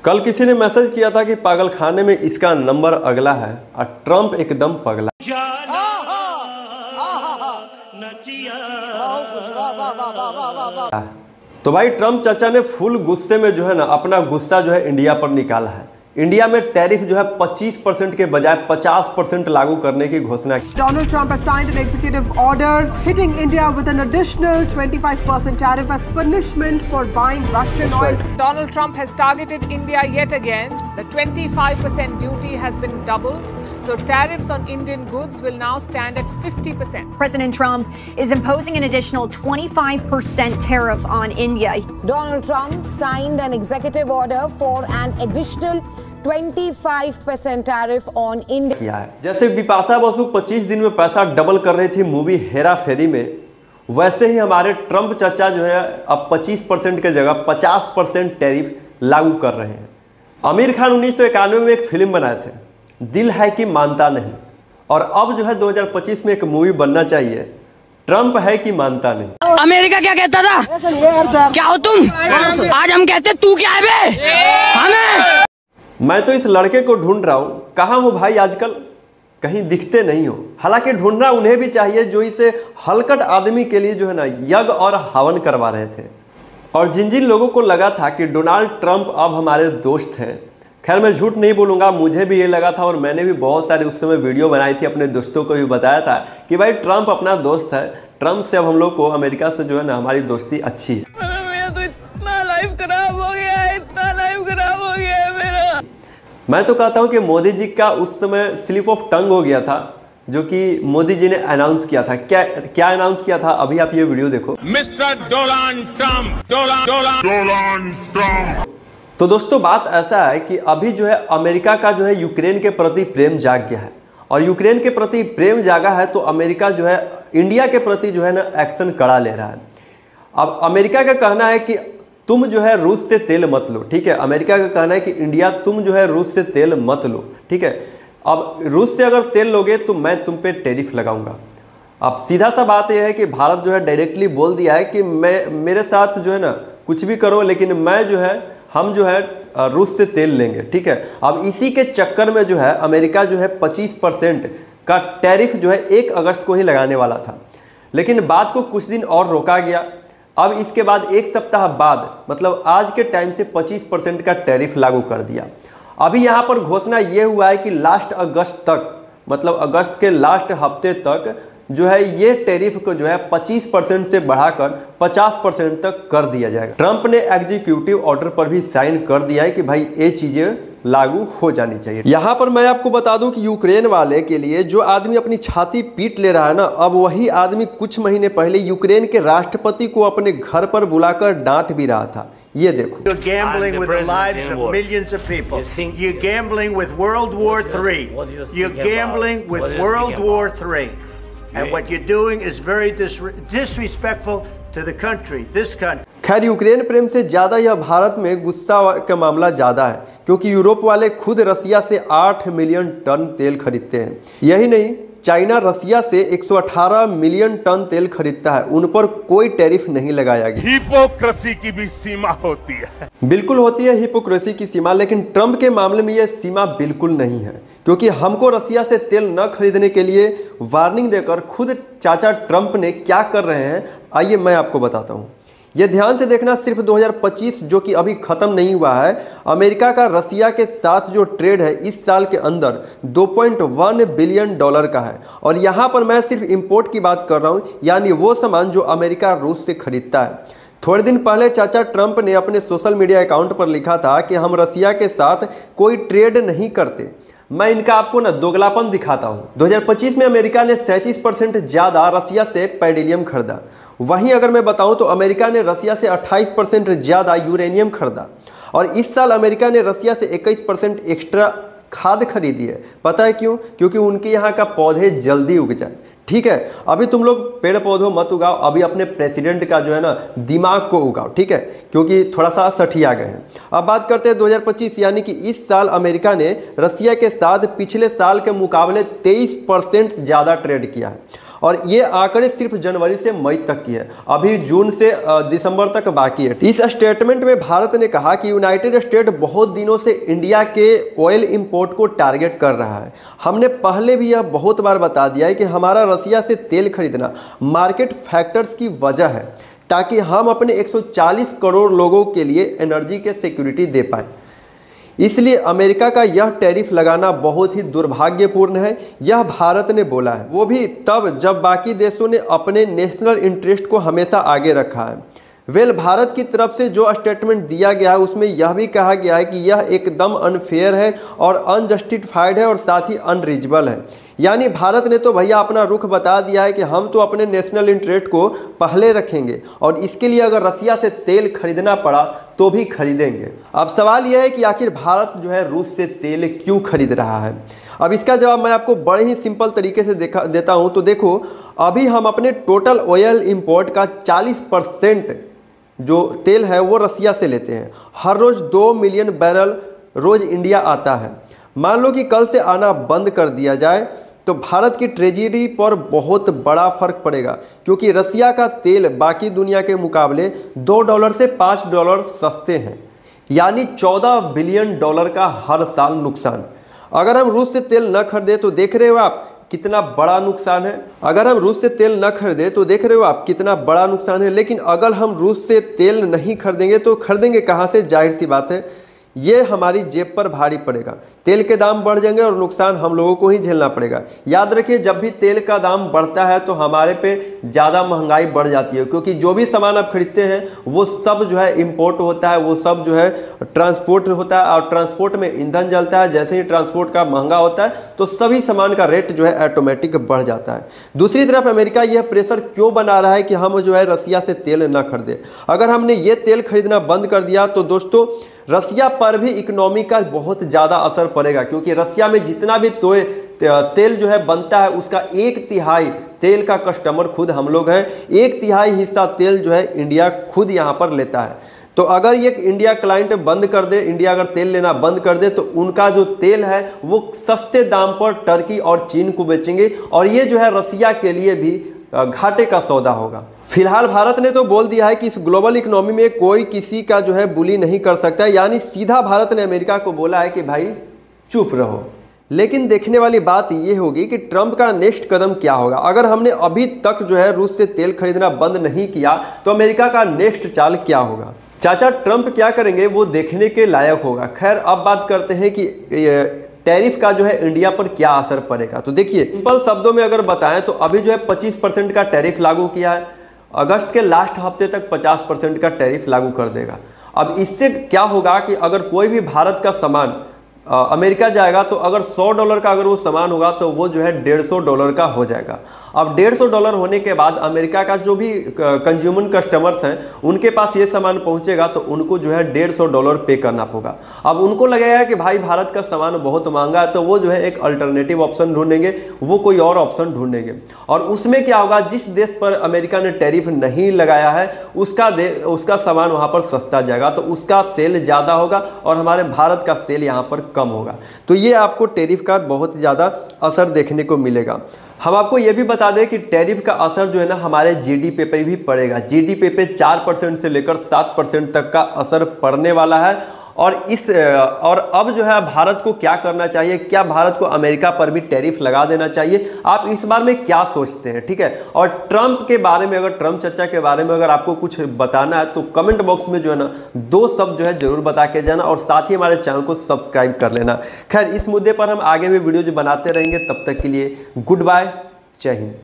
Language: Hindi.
कल किसी ने मैसेज किया था कि पागल खाने में इसका नंबर अगला है और ट्रम्प एकदम पगला। तो भाई ट्रम्प चाचा ने फुल गुस्से में जो है ना अपना गुस्सा जो है इंडिया पर निकाला है। इंडिया में टैरिफ जो है 25% के बजाय 50% लागू करने की घोषणा की। Donald Trump has signed an executive order hitting India with an additional 25% tariff as punishment for buying Russian oil. Donald Trump has targeted India yet again. The 25% duty has been doubled. So tariffs on Indian goods will now stand at 50%. President Trump is imposing an additional 25% tariff on India. Donald Trump signed an executive order for an additional 25% tariff on India. किया है। जैसे बिपाशा बसु 25 दिन में पैसा डबल कर रही थी मूवी हेरा फेरी में, वैसे ही हमारे ट्रम्प चाचा जो है अब 25% के जगह 50% टैरिफ लागू कर रहे हैं। आमिर खान 1991 में एक फिल्म बनाए थे, दिल है कि मानता नहीं, और अब जो है 2025 में एक मूवी बनना चाहिए, ट्रम्प है कि मानता नहीं। अमेरिका क्या कहता था, क्या हो तुम? आज हम कहते तू क्या है बे? हमें मैं तो इस लड़के को ढूंढ रहा हूँ, कहाँ हो भाई आजकल, कहीं दिखते नहीं हो। हालांकि ढूंढना उन्हें भी चाहिए जो इसे हलकट आदमी के लिए जो है ना यज्ञ और हवन करवा रहे थे। और जिन जिन लोगों को लगा था कि डोनाल्ड ट्रंप अब हमारे दोस्त हैं, खैर मैं झूठ नहीं बोलूँगा, मुझे भी ये लगा था और मैंने भी बहुत सारे उस समय वीडियो बनाई थी, अपने दोस्तों को भी बताया था कि भाई ट्रंप अपना दोस्त है, ट्रंप से अब हम लोग को अमेरिका से जो है ना हमारी दोस्ती अच्छी है। मेरा तो इतना लाइफ खराब हो गया है, इतना लाइफ खराब हो गया है मेरा। मैं तो कहता हूँ कि मोदी जी का उस समय स्लिप ऑफ टंग हो गया था, जो कि मोदी जी ने अनाउंस किया था। क्या अनाउंस किया था, अभी आप ये वीडियो देखो। Mister Donald Trump, Donald Trump. तो दोस्तों बात ऐसा है कि अभी जो है अमेरिका का जो है यूक्रेन के प्रति प्रेम जाग गया है, और यूक्रेन के प्रति प्रेम जागा है तो अमेरिका जो है इंडिया के प्रति जो है ना एक्शन कड़ा ले रहा है। अब अमेरिका का कहना है कि तुम जो है रूस से तेल मत लो, ठीक है। अमेरिका का कहना है कि इंडिया तुम जो है रूस से तेल मत लो, ठीक है। अब रूस से अगर तेल लोगे तो मैं तुम पे टैरिफ लगाऊंगा। अब सीधा सा बात यह है कि भारत जो है डायरेक्टली बोल दिया है कि मेरे साथ जो है ना कुछ भी करो, लेकिन मैं जो है हम जो है रूस से तेल लेंगे, ठीक है। अब इसी के चक्कर में जो है अमेरिका जो है 25% का टैरिफ जो है 1 अगस्त को ही लगाने वाला था, लेकिन बात को कुछ दिन और रोका गया। अब इसके बाद 1 सप्ताह बाद मतलब आज के टाइम से 25% का टैरिफ लागू कर दिया। अभी यहाँ पर घोषणा ये हुआ है कि लास्ट अगस्त तक, मतलब अगस्त के लास्ट हफ्ते तक जो है ये टैरिफ को जो है 25% से बढ़ाकर 50% तक कर दिया जाएगा। ट्रंप ने एग्जीक्यूटिव ऑर्डर पर भी साइन कर दिया है कि भाई ये चीजें लागू हो जानी चाहिए। यहाँ पर मैं आपको बता दूं कि यूक्रेन वाले के लिए जो आदमी अपनी छाती पीट ले रहा है ना, अब वही आदमी कुछ महीने पहले यूक्रेन के राष्ट्रपति को अपने घर पर बुलाकर डांट भी रहा था। ये देखो। You're gambling with the lives of millions of people. You're gambling with World War III. You're gambling with World War III. And what you're doing is very disrespectful to the country, this country. खैर यूक्रेन प्रेम से ज़्यादा यह भारत में गुस्सा का मामला ज़्यादा है, क्योंकि यूरोप वाले खुद रसिया से 8 मिलियन टन तेल खरीदते हैं। यही नहीं, चाइना रसिया से 118 मिलियन टन तेल खरीदता है, उन पर कोई टैरिफ नहीं लगाया गया। हिपोक्रेसी की भी सीमा होती है। बिल्कुल होती है हिपोक्रेसी की सीमा, लेकिन ट्रंप के मामले में यह सीमा बिल्कुल नहीं है, क्योंकि हमको रसिया से तेल न खरीदने के लिए वार्निंग देकर खुद चाचा ट्रंप ने क्या कर रहे हैं, आइए मैं आपको बताता हूँ। ये ध्यान से देखना, सिर्फ 2025 जो कि अभी ख़त्म नहीं हुआ है, अमेरिका का रसिया के साथ जो ट्रेड है इस साल के अंदर 2.1 बिलियन डॉलर का है। और यहाँ पर मैं सिर्फ इंपोर्ट की बात कर रहा हूँ, यानी वो सामान जो अमेरिका रूस से खरीदता है। थोड़े दिन पहले चाचा ट्रंप ने अपने सोशल मीडिया अकाउंट पर लिखा था कि हम रसिया के साथ कोई ट्रेड नहीं करते। मैं इनका आपको ना दोगलापन दिखाता हूँ। 2025 में अमेरिका ने 37% ज़्यादा रसिया से पैडिलियम खरीदा। वहीं अगर मैं बताऊं तो अमेरिका ने रसिया से 28% ज़्यादा यूरेनियम खरीदा, और इस साल अमेरिका ने रसिया से 21% एक्स्ट्रा खाद खरीदी है। पता है क्यों? क्योंकि उनके यहाँ का पौधे जल्दी उग जाए, ठीक है। अभी तुम लोग पेड़ पौधों मत उगाओ, अभी अपने प्रेसिडेंट का जो है ना दिमाग को उगाओ, ठीक है, क्योंकि थोड़ा सा सठिया गए हैं। अब बात करते हैं 2025, यानी कि इस साल अमेरिका ने रसिया के साथ पिछले साल के मुकाबले 23% ज़्यादा ट्रेड किया है। और ये आंकड़े सिर्फ जनवरी से मई तक की है, अभी जून से दिसंबर तक बाकी है। इस स्टेटमेंट में भारत ने कहा कि यूनाइटेड स्टेट बहुत दिनों से इंडिया के ऑयल इंपोर्ट को टारगेट कर रहा है। हमने पहले भी यह बहुत बार बता दिया है कि हमारा रसिया से तेल खरीदना मार्केट फैक्टर्स की वजह है, ताकि हम अपने 140 करोड़ लोगों के लिए एनर्जी के सिक्योरिटी दे पाएँ। इसलिए अमेरिका का यह टैरिफ लगाना बहुत ही दुर्भाग्यपूर्ण है, यह भारत ने बोला है, वो भी तब जब बाकी देशों ने अपने नेशनल इंटरेस्ट को हमेशा आगे रखा है। भारत की तरफ से जो स्टेटमेंट दिया गया है उसमें यह भी कहा गया है कि यह एकदम अनफेयर है और अनजस्टिफाइड है और साथ ही अनरीजनेबल है। यानी भारत ने तो भैया अपना रुख बता दिया है कि हम तो अपने नेशनल इंटरेस्ट को पहले रखेंगे और इसके लिए अगर रसिया से तेल खरीदना पड़ा तो भी खरीदेंगे। अब सवाल यह है कि आखिर भारत जो है रूस से तेल क्यों खरीद रहा है। अब इसका जवाब मैं आपको बड़े ही सिंपल तरीके से देता हूं। तो देखो, अभी हम अपने टोटल ऑयल इंपोर्ट का 40% जो तेल है वो रसिया से लेते हैं। हर रोज़ 2 मिलियन बैरल रोज़ इंडिया आता है। मान लो कि कल से आना बंद कर दिया जाए तो भारत की ट्रेजरी पर बहुत बड़ा फर्क पड़ेगा, क्योंकि रसिया का तेल बाकी दुनिया के मुकाबले $2 से $5 सस्ते हैं, यानी $14 बिलियन का हर साल नुकसान। अगर हम रूस से तेल न खरीदें तो देख रहे हो आप कितना बड़ा नुकसान है। अगर हम रूस से तेल न खरीदे तो देख रहे हो आप कितना बड़ा नुकसान है। लेकिन अगर हम रूस से तेल नहीं खरीदेंगे तो खरीदेंगे कहाँ से? जाहिर सी बात है, ये हमारी जेब पर भारी पड़ेगा। तेल के दाम बढ़ जाएंगे और नुकसान हम लोगों को ही झेलना पड़ेगा। याद रखिए, जब भी तेल का दाम बढ़ता है तो हमारे पे ज़्यादा महंगाई बढ़ जाती है, क्योंकि जो भी सामान आप खरीदते हैं वो सब जो है इंपोर्ट होता है, वो सब जो है ट्रांसपोर्ट होता है और ट्रांसपोर्ट में ईंधन जलता है। जैसे ही ट्रांसपोर्ट का महंगा होता है तो सभी सामान का रेट जो है ऑटोमेटिक बढ़ जाता है। दूसरी तरफ अमेरिका यह प्रेशर क्यों बना रहा है कि हम जो है रसिया से तेल न खरीदें। अगर हमने ये तेल खरीदना बंद कर दिया तो दोस्तों रसिया पर भी इकोनॉमी का बहुत ज़्यादा असर पड़ेगा, क्योंकि रसिया में जितना भी तेल जो है बनता है उसका 1/3 तेल का कस्टमर खुद हम लोग हैं। 1/3 हिस्सा तेल जो है इंडिया खुद यहाँ पर लेता है। तो अगर ये इंडिया क्लाइंट बंद कर दे, इंडिया अगर तेल लेना बंद कर दे तो उनका जो तेल है वो सस्ते दाम पर टर्की और चीन को बेचेंगे और ये जो है रसिया के लिए भी घाटे का सौदा होगा। फिलहाल भारत ने तो बोल दिया है कि इस ग्लोबल इकोनॉमी में कोई किसी का जो है बुली नहीं कर सकता, यानी सीधा भारत ने अमेरिका को बोला है कि भाई चुप रहो। लेकिन देखने वाली बात ये होगी कि ट्रंप का नेक्स्ट कदम क्या होगा। अगर हमने अभी तक जो है रूस से तेल खरीदना बंद नहीं किया तो अमेरिका का नेक्स्ट चाल क्या होगा। चाचा ट्रंप क्या करेंगे वो देखने के लायक होगा। खैर, अब बात करते हैं कि टैरिफ का जो है इंडिया पर क्या असर पड़ेगा। तो देखिए, सिंपल शब्दों में अगर बताएं तो अभी जो है 25% का टैरिफ लागू किया है, अगस्त के लास्ट हफ्ते तक 50% का टैरिफ लागू कर देगा। अब इससे क्या होगा कि अगर कोई भी भारत का सामान अमेरिका जाएगा तो अगर $100 का अगर वो सामान होगा तो वो जो है $150 का हो जाएगा। अब $150 होने के बाद अमेरिका का जो भी कंज्यूमर कस्टमर्स हैं उनके पास ये सामान पहुंचेगा तो उनको जो है $150 पे करना होगा। अब उनको लगेगा कि भाई भारत का सामान बहुत महंगा है, तो वो जो है एक अल्टरनेटिव ऑप्शन ढूंढेंगे, वो कोई और ऑप्शन ढूंढेंगे। और उसमें क्या होगा, जिस देश पर अमेरिका ने टैरिफ नहीं लगाया है उसका सामान वहाँ पर सस्ता जाएगा, तो उसका सेल ज़्यादा होगा और हमारे भारत का सेल यहाँ पर कम होगा। तो ये आपको टैरिफ का बहुत ज़्यादा असर देखने को मिलेगा। हम आपको ये भी बता दें कि टैरिफ का असर जो है ना हमारे जीडीपी पे भी पड़ेगा। जीडीपी पे 4% से लेकर 7% तक का असर पड़ने वाला है। और अब जो है भारत को क्या करना चाहिए, क्या भारत को अमेरिका पर भी टैरिफ लगा देना चाहिए, आप इस बारे में क्या सोचते हैं, ठीक है। और ट्रंप के बारे में, अगर ट्रंप चचा के बारे में अगर आपको कुछ बताना है तो कमेंट बॉक्स में जो है ना 2 शब्द जो है जरूर बता के जाना और साथ ही हमारे चैनल को सब्सक्राइब कर लेना। खैर, इस मुद्दे पर हम आगे भी वीडियो जो बनाते रहेंगे। तब तक के लिए गुड बाय, जय हिंद।